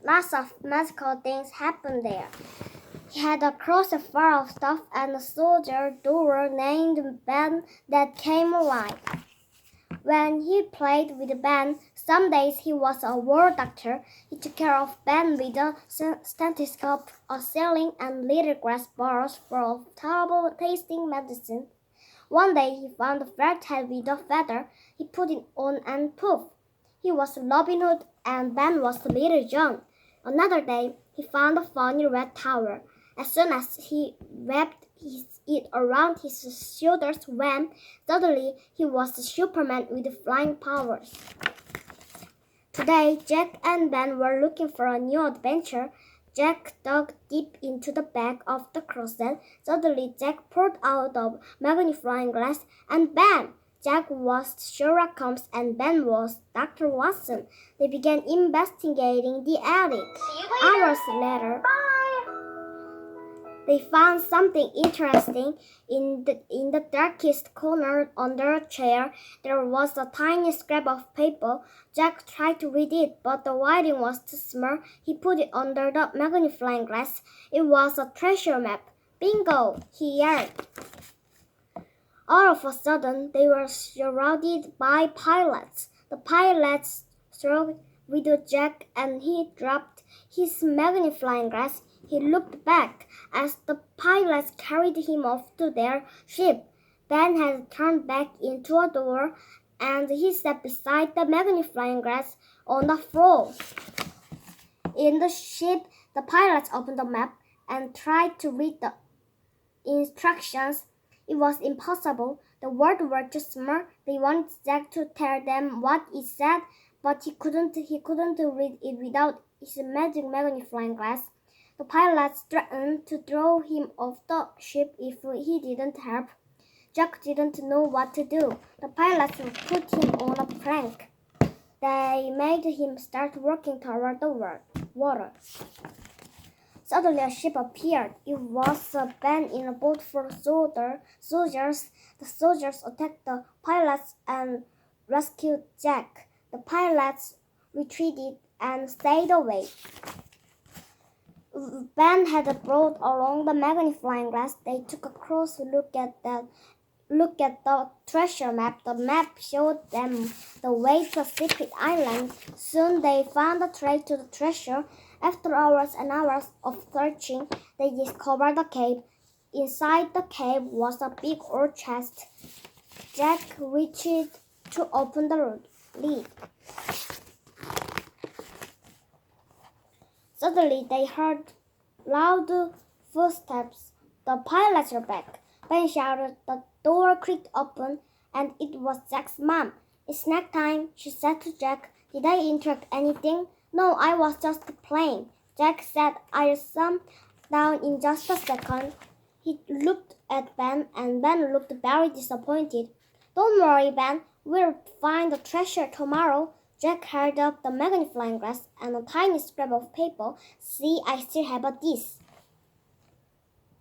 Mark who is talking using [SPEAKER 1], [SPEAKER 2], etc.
[SPEAKER 1] Lots of magical things happened there. He had a cross full of stuff and a soldier door named Ben that came alive. When he played with Ben, some days he was a war doctor. He took care of Ben with a stethoscope, a saline, and little glass bottles full of terrible tasting medicine. One day he found a felt hat with a feather. He put it on and poof! He was Robin Hood and Ben was Little John. Another day he found a funny red towel. As soon as he wrapped it around his shoulders when suddenly he was Superman with flying powers. Today Jack and Ben were looking for a new adventure. Jack dug deep into the back of the closet. Suddenly Jack pulled out a magnifying glass and bam! Jack was Sherlock Holmes and Ben was Dr. Watson. They began investigating the attic. Hours later, they found something interesting in the darkest corner under a chair. There was a tiny scrap of paper. Jack tried to read it, but the writing was too small. He put it under the magnifying glass. It was a treasure map. Bingo! He yelled. All of a sudden, they were surrounded by pirates. The pirates struck with Jack and he dropped his magnifying glass. He looked back as the pirates carried him off to their ship. Ben had turned back into a door and he sat beside the magnifying glass on the floor. In the ship, the pirates opened the map and tried to read the instructions. It was impossible. The words were too small. They wanted Jack to tell them what it said, but he couldn't read it without his magic magnifying glass. The pilots threatened to throw him off the ship if he didn't help. Jack didn't know what to do. The pilots put him on a plank. They made him start walking toward the water. Suddenly a ship appeared. It was Ben in a boat full of soldiers. The soldiers attacked the pilots and rescued Jack. The pilots retreated and stayed away. Ben had brought along the magnifying glass. They took a close look at the treasure map. The map showed them the way to a secret island. Soon they found the trail to the treasure. After hours and hours of searching, they discovered a cave. Inside the cave was a big old chest. Jack reached to open the lid. Suddenly they heard loud footsteps. The pilots were back. Ben shouted. The door creaked open, and it was Jack's mom. "It's snack time," she said to Jack. "Did I interrupt anything?" "No, I was just playing," Jack said. "I'll sum down in just a second." He looked at Ben, and Ben looked very disappointed. "Don't worry, Ben. We'll find the treasure tomorrow." Jack held up the magnifying glass and a tiny scrap of paper. "See, I still have this."